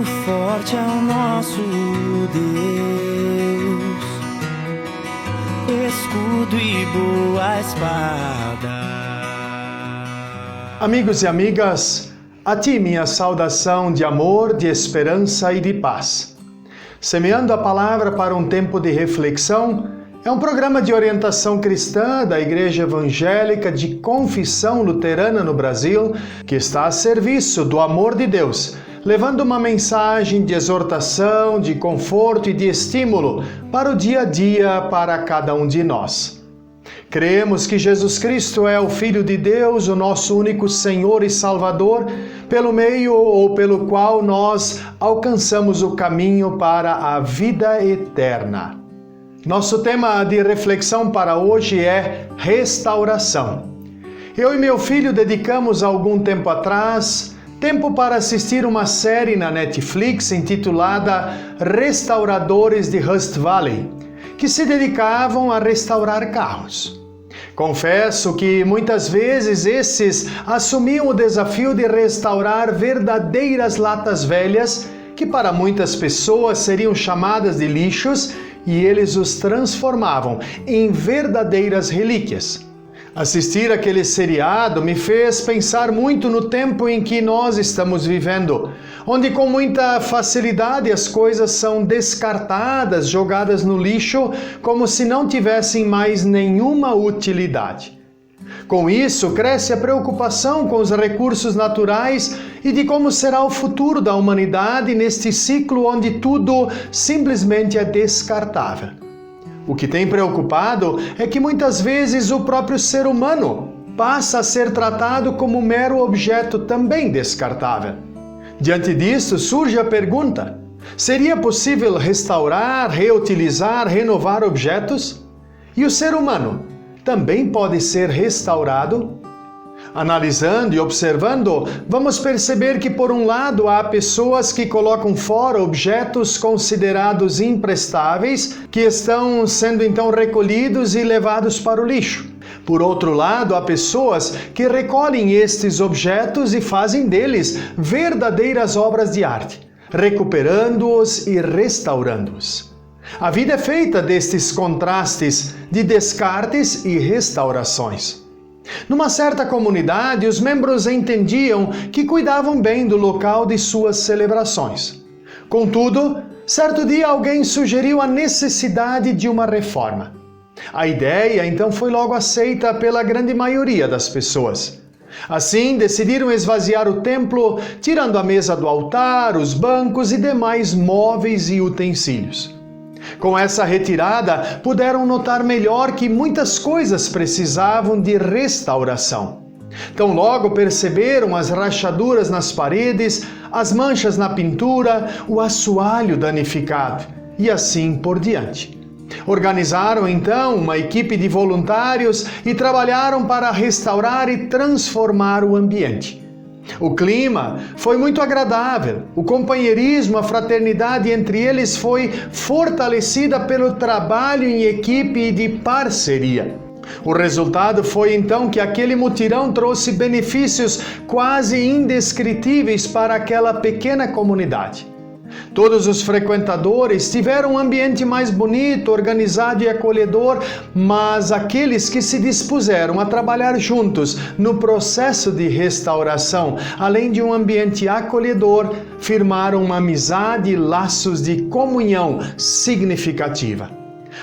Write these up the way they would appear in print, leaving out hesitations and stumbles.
forte é o nosso Deus, escudo e boa espada. Amigos e amigas, a ti minha saudação de amor, de esperança e de paz. Semeando a palavra para um tempo de reflexão, é um programa de orientação cristã da Igreja Evangélica de Confissão Luterana no Brasil, que está a serviço do amor de Deus, levando uma mensagem de exortação, de conforto e de estímulo para o dia a dia para cada um de nós. Cremos que Jesus Cristo é o Filho de Deus, o nosso único Senhor e Salvador, pelo meio ou pelo qual nós alcançamos o caminho para a vida eterna. Nosso tema de reflexão para hoje é restauração. Eu e meu filho dedicamos algum tempo atrás tempo para assistir uma série na Netflix intitulada Restauradores de Rust Valley, que se dedicavam a restaurar carros. Confesso que muitas vezes esses assumiam o desafio de restaurar verdadeiras latas velhas que para muitas pessoas seriam chamadas de lixos e eles os transformavam em verdadeiras relíquias. Assistir aquele seriado me fez pensar muito no tempo em que nós estamos vivendo, onde com muita facilidade as coisas são descartadas, jogadas no lixo, como se não tivessem mais nenhuma utilidade. Com isso, cresce a preocupação com os recursos naturais e de como será o futuro da humanidade neste ciclo onde tudo simplesmente é descartável. O que tem preocupado é que muitas vezes o próprio ser humano passa a ser tratado como um mero objeto também descartável. Diante disso, surge a pergunta: seria possível restaurar, reutilizar, renovar objetos? E o ser humano também pode ser restaurado? Analisando e observando, vamos perceber que, por um lado, há pessoas que colocam fora objetos considerados imprestáveis, que estão sendo então recolhidos e levados para o lixo. Por outro lado, há pessoas que recolhem estes objetos e fazem deles verdadeiras obras de arte, recuperando-os e restaurando-os. A vida é feita destes contrastes de descartes e restaurações. Numa certa comunidade, os membros entendiam que cuidavam bem do local de suas celebrações. Contudo, certo dia alguém sugeriu a necessidade de uma reforma. A ideia então foi logo aceita pela grande maioria das pessoas. Assim, decidiram esvaziar o templo, tirando a mesa do altar, os bancos e demais móveis e utensílios. Com essa retirada, puderam notar melhor que muitas coisas precisavam de restauração. Tão logo perceberam as rachaduras nas paredes, as manchas na pintura, o assoalho danificado e assim por diante. Organizaram então uma equipe de voluntários e trabalharam para restaurar e transformar o ambiente. O clima foi muito agradável, o companheirismo, a fraternidade entre eles foi fortalecida pelo trabalho em equipe e de parceria. O resultado foi então que aquele mutirão trouxe benefícios quase indescritíveis para aquela pequena comunidade. Todos os frequentadores tiveram um ambiente mais bonito, organizado e acolhedor, mas aqueles que se dispuseram a trabalhar juntos no processo de restauração, além de um ambiente acolhedor, firmaram uma amizade e laços de comunhão significativa.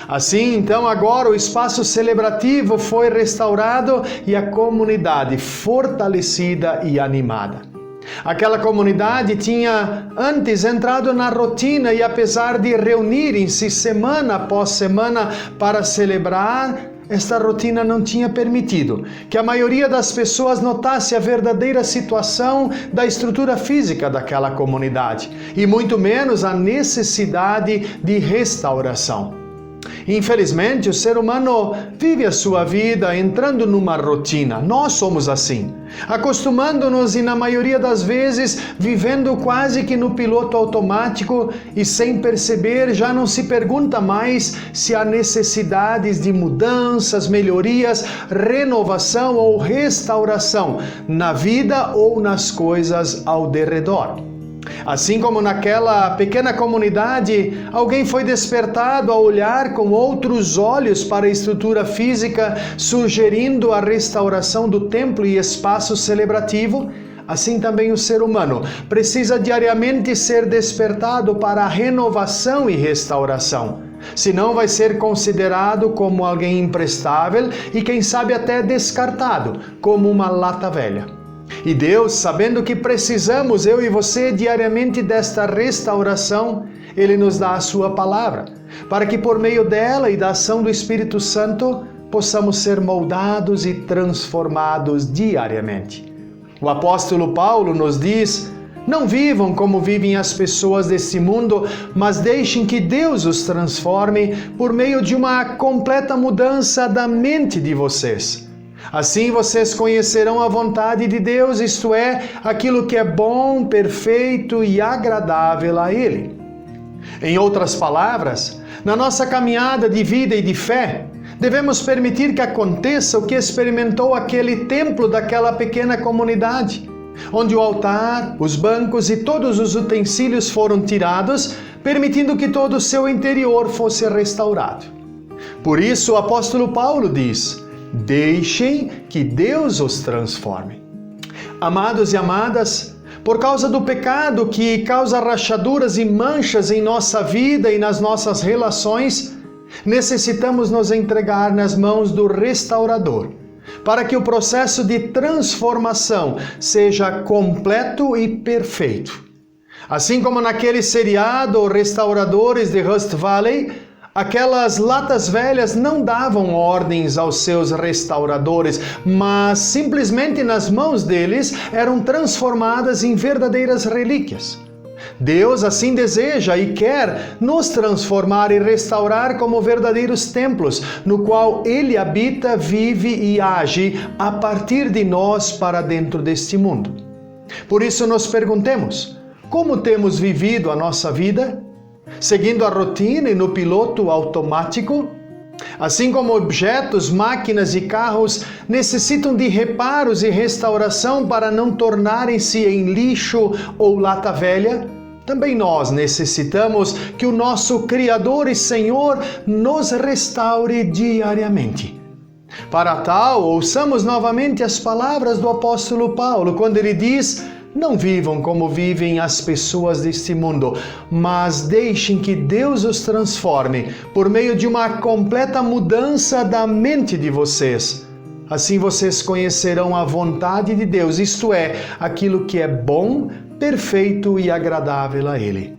Assim, então, agora o espaço celebrativo foi restaurado e a comunidade fortalecida e animada. Aquela comunidade tinha antes entrado na rotina e, apesar de reunirem-se semana após semana para celebrar, esta rotina não tinha permitido que a maioria das pessoas notasse a verdadeira situação da estrutura física daquela comunidade e muito menos a necessidade de restauração. Infelizmente, o ser humano vive a sua vida entrando numa rotina. Nós somos assim, acostumando-nos e, na maioria das vezes, vivendo quase que no piloto automático e, sem perceber, já não se pergunta mais se há necessidades de mudanças, melhorias, renovação ou restauração na vida ou nas coisas ao derredor. Assim como naquela pequena comunidade, alguém foi despertado a olhar com outros olhos para a estrutura física, sugerindo a restauração do templo e espaço celebrativo, assim também o ser humano precisa diariamente ser despertado para a renovação e restauração. Senão vai ser considerado como alguém imprestável e quem sabe até descartado, como uma lata velha. E Deus, sabendo que precisamos, eu e você, diariamente desta restauração, Ele nos dá a sua palavra, para que por meio dela e da ação do Espírito Santo, possamos ser moldados e transformados diariamente. O apóstolo Paulo nos diz: não vivam como vivem as pessoas deste mundo, mas deixem que Deus os transforme por meio de uma completa mudança da mente de vocês. Assim vocês conhecerão a vontade de Deus, isto é, aquilo que é bom, perfeito e agradável a Ele. Em outras palavras, na nossa caminhada de vida e de fé, devemos permitir que aconteça o que experimentou aquele templo daquela pequena comunidade, onde o altar, os bancos e todos os utensílios foram tirados, permitindo que todo o seu interior fosse restaurado. Por isso o apóstolo Paulo diz: deixem que Deus os transforme. Amados e amadas, por causa do pecado que causa rachaduras e manchas em nossa vida e nas nossas relações, necessitamos nos entregar nas mãos do restaurador, para que o processo de transformação seja completo e perfeito. Assim como naquele seriado Restauradores de Rust Valley, aquelas latas velhas não davam ordens aos seus restauradores, mas simplesmente nas mãos deles eram transformadas em verdadeiras relíquias. Deus assim deseja e quer nos transformar e restaurar como verdadeiros templos, no qual Ele habita, vive e age a partir de nós para dentro deste mundo. Por isso nos perguntemos: como temos vivido a nossa vida? Seguindo a rotina e no piloto automático? Assim como objetos, máquinas e carros necessitam de reparos e restauração para não tornarem-se em lixo ou lata velha, também nós necessitamos que o nosso Criador e Senhor nos restaure diariamente. Para tal, ouçamos novamente as palavras do apóstolo Paulo, quando ele diz: não vivam como vivem as pessoas deste mundo, mas deixem que Deus os transforme por meio de uma completa mudança da mente de vocês. Assim vocês conhecerão a vontade de Deus, isto é, aquilo que é bom, perfeito e agradável a Ele.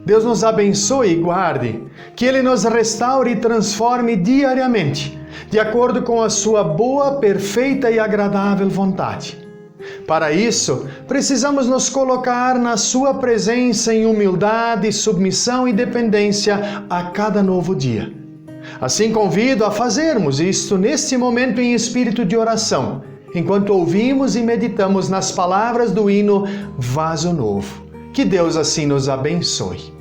Deus nos abençoe e guarde, que Ele nos restaure e transforme diariamente, de acordo com a sua boa, perfeita e agradável vontade. Para isso, precisamos nos colocar na sua presença em humildade, submissão e dependência a cada novo dia. Assim convido a fazermos isto neste momento em espírito de oração, enquanto ouvimos e meditamos nas palavras do hino Vaso Novo. Que Deus assim nos abençoe.